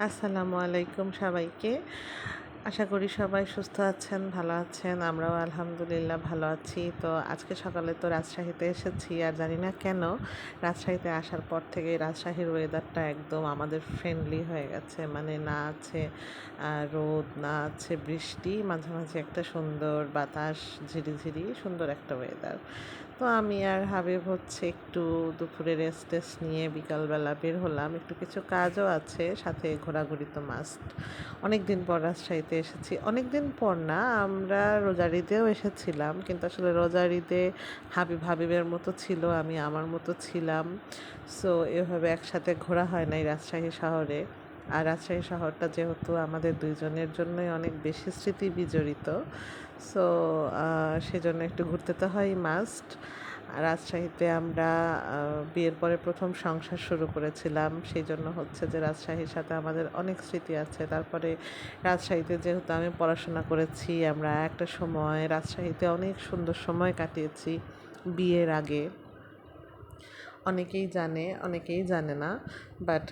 আসসালামু আলাইকুম সবাইকে। আশা করি সবাই সুস্থ আছেন, ভালো আছেন। আমরাও আলহামদুলিল্লাহ ভালো আছি। তো আজকে সকালে তো রাজশাহীতে এসেছি, আর জানি না কেন রাজশাহীতে আসার পর থেকে রাজশাহীর ওয়েদারটা একদম আমাদের ফ্রেন্ডলি হয়ে গেছে। মানে না আছে রোদ, না আছে বৃষ্টি, মাঝামাঝি একটা সুন্দর বাতাস, ঝিরিঝিরি সুন্দর একটা ওয়েদার। তো আমি আর হাবিব একটু দুপুরে রেস্ট টেস্ট নিয়ে বিকালবেলা বের হলাম। একটু কিছু কাজও আছে, সাথে ঘোরাঘুরি তো মাস্ট। অনেক দিন পর রাজশাহীতে এসেছি, অনেক দিন পর না, আমরা রোজার ঈদেও এসেছিলাম, কিন্তু আসলে রোজার ঈদে হাবিবের মতো ছিল, আমি আমার মতো ছিলাম। সো এভাবে একসাথে ঘোরা হয় নাই রাজশাহী শহরে। আর রাজশাহী শহরটা যেহেতু আমাদের দুইজনের জন্যই অনেক বেশি স্মৃতি বিজড়িত, সো সেজন্য একটু ঘুরতে তো হয় মাস্ট। রাজশাহীতে আমরা বিয়ের পরে প্রথম সংসার শুরু করেছিলাম, সেই জন্য যে রাজশাহীর সাথে আমাদের অনেক স্মৃতি আছে। তারপরে রাজশাহীতে যেহেতু আমি পড়াশোনা করেছি, আমরা একটা সময় রাজশাহীতে অনেক সুন্দর সময় কাটিয়েছি বিয়ের আগে। অনেকেই জানে, অনেকেই জানে না, বাট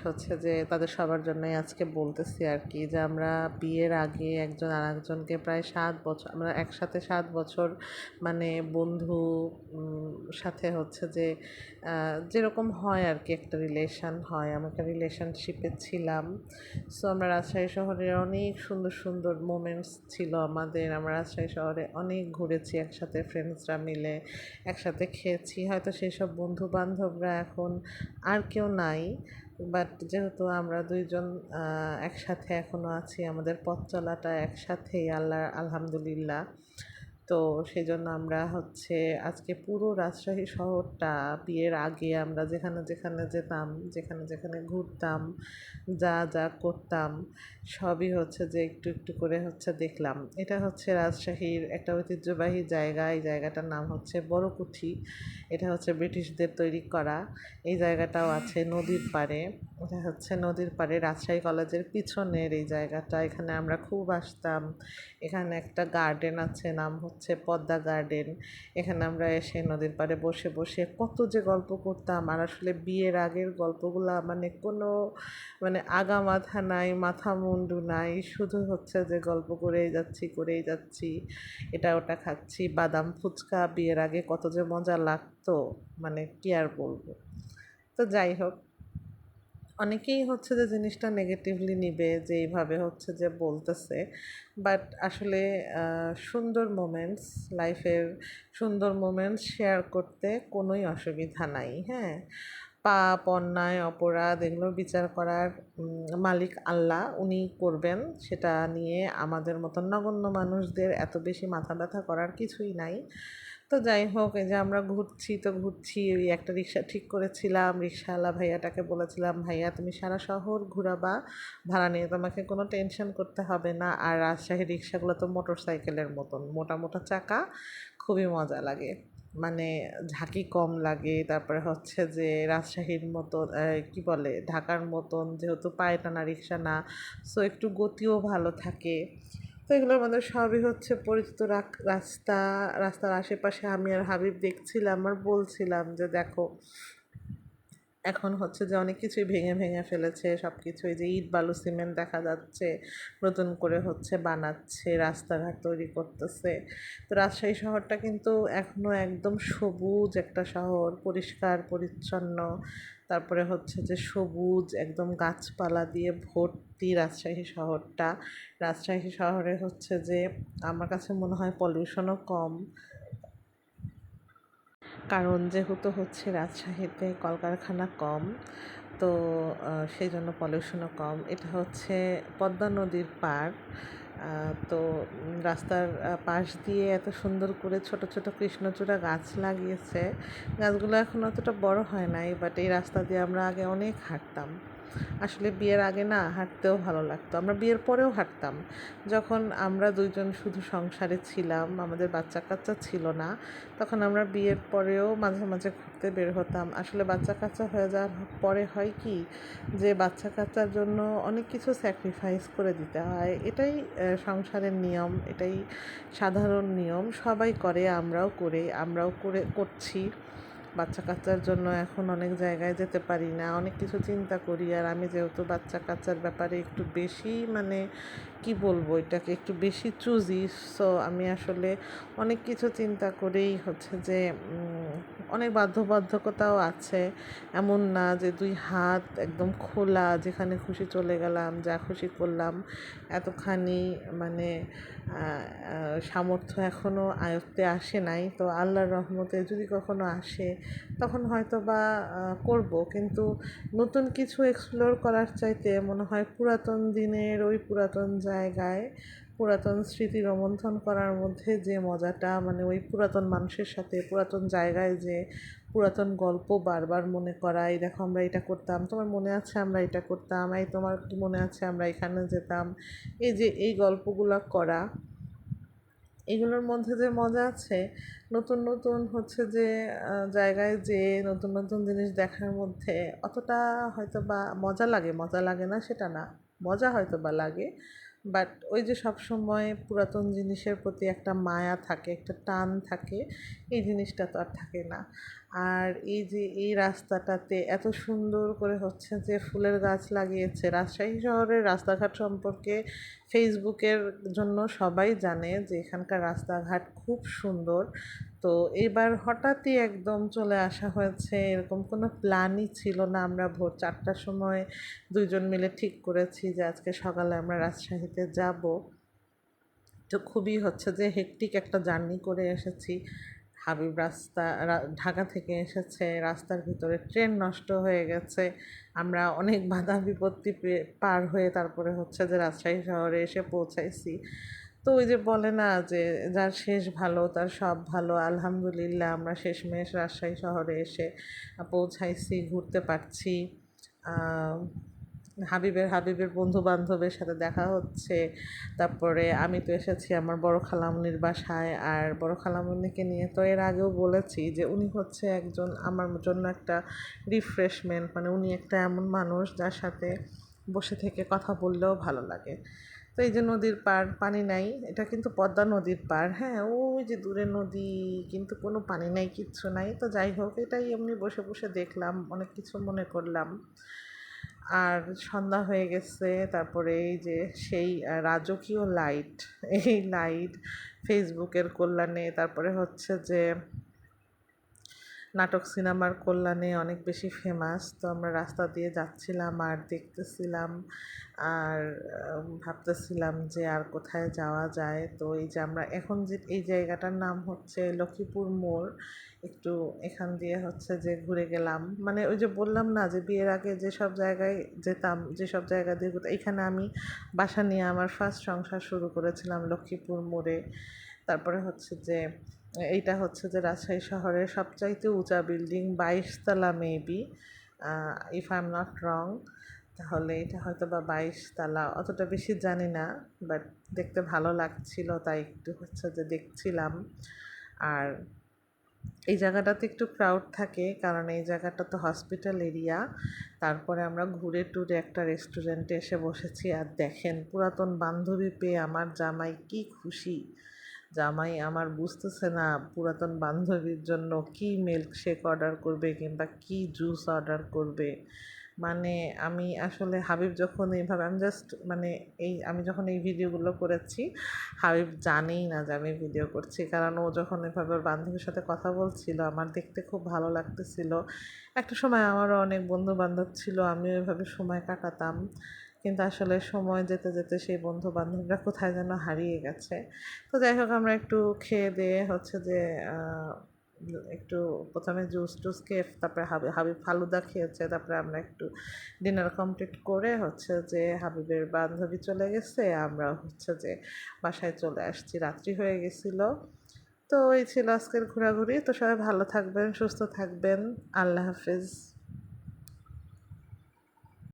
যে তাদের সবার জন্যই আজকে বলতেছি আর কি, যে আমরা বিয়ের আগে একজন আর একজনকে প্রায় 7 বছর, আমরা একসাথে 7 বছর, মানে বন্ধু সাথে যে যেরকম হয় আর কি, একটা রিলেশন হয়, আমি একটা রিলেশনশিপে ছিলাম। সো আমরা রাজশাহী শহরের অনেক সুন্দর সুন্দর মোমেন্টস ছিল আমাদের। আমরা রাজশাহী শহরে অনেক ঘুরেছি একসাথে, ফ্রেন্ডসরা মিলে একসাথে খেয়েছি। হয়তো সেই সব বন্ধু বান্ধবরা এখন আর কেউ নাই, বাট যেহেতু আমরা দুইজন একসাথে এখনও আছি, আমাদের পথ চলাটা একসাথেই, আলহামদুলিল্লাহ। তো সেই জন্য আমরা আজকে পুরো রাজশাহী শহরটা, বিয়ের আগে আমরা যেখানে যেখানে যেতাম, যেখানে যেখানে ঘুরতাম, যা যা করতাম, সবই যে একটু একটু করে দেখলাম। এটা রাজশাহীর একটা ঐতিহ্যবাহী জায়গা। এই জায়গাটার নাম বড়কুঠি। এটা ব্রিটিশদের তৈরি করা। এই জায়গাটাও আছে নদীর পাড়ে। এটা নদীর পাড়ে, রাজশাহী কলেজের পিছনের এই জায়গাটা। এখানে আমরা খুব আসতাম। এখানে একটা গার্ডেন আছে, নাম পদ্মা গার্ডেন। এখানে আমরা এসে নদীর পাড়ে বসে বসে কত যে গল্প করতাম। আর আসলে বিয়ের আগের গল্পগুলা মানে কোনো আগা মাথা নাই, মাথা মুন্ডু নাই, শুধু যে গল্প করেই যাচ্ছি, এটা ওটা খাচ্ছি। বাদাম ফুচকা বিয়ের আগে কত যে মজা লাগতো, মানে কি আর বলবো। তো যাই হোক, অনেকেই যে জিনিসটা নেগেটিভলি নিবে, যে এইভাবে যে বলতেছে, বাট আসলে সুন্দর মোমেন্টস, লাইফের সুন্দর মোমেন্টস শেয়ার করতে কোনোই অসুবিধা নাই। হ্যাঁ, পাপ, অন্যায়, অপরাধ এগুলোর বিচার করার মালিক আল্লাহ, উনি করবেন। সেটা নিয়ে আমাদের মতন নগণ্য মানুষদের এত বেশি মাথা ব্যথা করার কিছুই নাই। তো যাই হোক, এই যে আমরা ঘুরছি, ওই একটা রিক্সা ঠিক করেছিলাম। রিক্সাওয়ালা ভাইয়াটাকে বলেছিলাম, ভাইয়া তুমি সারা শহর ঘুরাবা, ভাড়া নিয়ে তোমাকে কোনো টেনশন করতে হবে না। আর রাজশাহীর রিক্সাগুলো তো মোটর সাইকেলের মতন, মোটা মোটা চাকা, খুবই মজা লাগে, মানে ঝাঁকি কম লাগে। তারপরে যে রাজশাহীর মতন কি বলে, ঢাকার মতন যেহেতু পায়ে টানা রিক্সা না, সো একটু গতিও ভালো থাকে। তো এগুলোর মধ্যে সবই পরিচিত রাস্তা। রাস্তার আশেপাশে আমি আর হাবিব দেখছিলাম আর বলছিলাম যে দেখো, এখন যে অনেক কিছুই ভেঙে ভেঙে ফেলেছে, সব কিছুই, যে ইট বালু সিমেন্ট দেখা যাচ্ছে, নতুন করে বানাচ্ছে, রাস্তাঘাট তৈরি করতেছে। তো রাজশাহী শহরটা কিন্তু এখনও একদম সবুজ একটা শহর, পরিষ্কার পরিচ্ছন্ন। তারপরে যে সবুজ, একদম গাছপালা দিয়ে ভর্তি রাজশাহী শহরটা। রাজশাহী শহরে যে আমার কাছে মনে হয় পলিউশনও কম, কারণ যেহেতু রাজশাহীতে কলকারখানা কম, তো সেই জন্য পলিউশনও কম। এটা পদ্মা নদীর পাড়। তো রাস্তার পাশ দিয়ে এত সুন্দর করে ছোট ছোট কৃষ্ণচূড়া গাছ লাগিয়েছে। গাছগুলো এখন অতটা বড় হয় নাই, বাট এই রাস্তা দিয়ে আমরা আগে অনেক হাঁটতাম। আসলে বিয়ের আগে না হাঁটতেও ভালো লাগতো, আমরা বিয়ের পরেও হাঁটতাম। যখন আমরা দুইজন শুধু সংসারে ছিলাম, আমাদের বাচ্চা কাচ্চা ছিল না, তখন আমরা বিয়ের পরেও মাঝে মাঝে ঘুরতে বের হতাম। আসলে বাচ্চা কাচ্চা হয়ে যাওয়ার পরে হয় কি, যে বাচ্চা কাচ্চার জন্য অনেক কিছু স্যাক্রিফাইস করে দিতে হয়। এটাই সংসারের নিয়ম, এটাই সাধারণ নিয়ম, সবাই করে, আমরাও করছি। বাচ্চা কাচ্চার জন্য এখন অনেক জায়গায় যেতে পারি না, অনেক কিছু চিন্তা করি। আর আমি যেহেতু বাচ্চা কাচ্চার ব্যাপারে একটু বেশি মানে কি বলবো, এটাকে একটু বেশি চুজি। সো আমি আসলে অনেক কিছু চিন্তা করেই হচ্ছে যে অনেক বাধ্যবাধকতাও আছে। এমন না যে দুই হাত একদম খোলা, যেখানে খুশি চলে গেলাম, যা খুশি করলাম। এতখানি মানে সামর্থ্য এখনও আয়ত্তে আসে নাই। তো আল্লাহর রহমতে যদি কখনো আসে তখন হয়তো বা করব। কিন্তু নতুন কিছু এক্সপ্লোর করার চাইতে মনে হয় পুরাতন দিনের ওই পুরাতন জায়গায় পুরাতন স্মৃতি রোমন্থন করার মধ্যে যে মজাটা, মানে ওই পুরাতন মানুষের সাথে পুরাতন জায়গায় যে পুরাতন গল্প বারবার মনে করা, এই দেখো আমরা এটা করতাম, তোমার মনে আছে আমরা এটা করতাম, এই তোমার কি মনে আছে আমরা এখানে যেতাম, এই যে এই গল্পগুলো করা, এগুলোর মধ্যে যে মজা আছে। নতুন নতুন হচ্ছে যে জায়গায় যে নতুন নতুন জিনিস দেখার মধ্যে অতটা হয়তো বা মজা লাগে না সেটা না, মজা হয়তো বা লাগে, বাট ওই যে সব সময় পুরাতন জিনিসের প্রতি একটা মায়া থাকে, একটা টান থাকে, এই জিনিসটা তো আর থাকে না। আর এই যে এই রাস্তাটাতে এত সুন্দর করে হচ্ছে যে ফুলের গাছ লাগিয়েছে। রাজশাহী শহরের রাস্তাঘাট সম্পর্কে ফেসবুকের জন্য সবাই জানে যে এখানকার রাস্তাঘাট খুব সুন্দর। তো এবার হঠাৎই একদম চলে আসা হয়েছে, এরকম কোনো প্ল্যানই ছিল না। আমরা ভোর 4টার সময় দুইজন মিলে ঠিক করেছি যে আজকে সকালে আমরা রাজশাহীতে যাব। তো খুবই হচ্ছে যে হেক্টিক একটা জার্নি করে এসেছি। হাবিব ঢাকা থেকে এসেছে, রাস্তার ভিতরে ট্রেন নষ্ট হয়ে গেছে। আমরা অনেক বাধা বিপত্তি পার হয়ে তারপরে হচ্ছে যে রাজশাহী শহরে এসে পৌঁছাইছি। তো ওই যে বলে না যে যার শেষ ভালো তার সব ভালো, আলহামদুলিল্লাহ আমরা শেষমেশ রাজশাহী শহরে এসে পৌঁছাইছি, ঘুরতে পারছি। হাবিবের বন্ধু বান্ধবের সাথে দেখা হচ্ছে। তারপরে আমি তো এসেছি আমার বড় খালামণির বাসায়। আর বড় খালামণিকে নিয়ে তো এর আগেও বলেছি যে উনি হচ্ছে একজন আমার জন্য একটা রিফ্রেশমেন্ট, মানে উনি একটা এমন মানুষ যার সাথে বসে থেকে কথা বললেও ভালো লাগে। তো এই যে নদীর পাড়, পানি নাই, এটা কিন্তু পদ্মা নদীর পাড়, হ্যাঁ ওই যে দূরে নদী, কিন্তু কোনো পানি নাই, কিচ্ছু নাই। তো যাই হোক, এটাই এমনি বসে বসে দেখলাম, অনেক কিছু মনে করলাম। আর সন্ধ্যা হয়ে গেছে। তারপরে এই যে সেই রাজকীয় লাইট, এই লাইট ফেসবুকের কল্যাণে, তারপরে হচ্ছে যে নাটক সিনেমার কল্যাণে অনেক বেশি ফেমাস। তো আমরা রাস্তা দিয়ে যাচ্ছিলাম আর দেখতেছিলাম, আর ভাবতেছিলাম যে আর কোথায় যাওয়া যায়। তো এই যে আমরা এখন যে এই জায়গাটার নাম হচ্ছে লক্ষ্মীপুর মোড়, একটু এখান দিয়ে হচ্ছে যে ঘুরে গেলাম। মানে ওই যে বললাম না যে বিয়ের আগে যেসব জায়গায় যেতাম, যেসব জায়গা দিয়ে ঘুরতাম, এখানে আমি বাসা নিয়ে আমার ফার্স্ট সংসার শুরু করেছিলাম লক্ষ্মীপুর মোড়ে। তারপরে হচ্ছে যে এইটা হচ্ছে যে রাজশাহী শহরের সবচাইতে উঁচা বিল্ডিং, 22 তলা maybe, if I am not wrong. তাহলে এটা হয়তো বা 22 তলা, অতটা বেশি জানি না, বাট দেখতে ভালো লাগছিল তাই একটু হচ্ছে যে দেখছিলাম। আর এই জায়গাটাতে একটু ক্রাউড থাকে কারণ এই জায়গাটা তো হসপিটাল এরিয়া। তারপরে আমরা ঘুরে টুরে একটা রেস্টুরেন্টে এসে বসেছি। আর দেখেন, পুরাতন বান্ধবী পেয়ে আমার জামাই কি খুশি। জামাই আমার বুঝতেছে না পুরাতন বান্ধবীর জন্য কি মিল্কশেক অর্ডার করবে কিংবা কি জুস অর্ডার করবে। মানে আমি আসলে হাবিব যখন এইভাবে আমি জাস্ট মানে আমি যখন এই ভিডিওগুলো করেছি, হাবিব জানেই না যে আমি ভিডিও করছি, কারণ ও যখন এভাবে ওর বান্ধবীর সাথে কথা বলছিল আমার দেখতে খুব ভালো লাগতেছিল। একটা সময় আমারও অনেক বন্ধু বান্ধব ছিল, আমিও এভাবে সময় কাটাতাম, কিন্তু আসলে সময় যেতে যেতে সেই বন্ধু বান্ধবরা কোথায় যেন হারিয়ে গেছে। তো যাই হোক, আমরা একটু খেয়ে দিয়ে হচ্ছে যে একটু প্রথমে জুস টুস খেয়ে তারপরে হাবিব ফালুদা খেয়েছে, তারপরে আমরা একটু ডিনার কমপ্লিট করে হচ্ছে যে হাবিবের বান্ধবী চলে গেছে, আমরা হচ্ছে যে বাসায় চলে আসছি, রাত্রি হয়ে গেছিলো। তো এই ছিল আজকের ঘোরাঘুরি। তো সবাই ভালো থাকবেন, সুস্থ থাকবেন, আল্লাহ হাফেজ।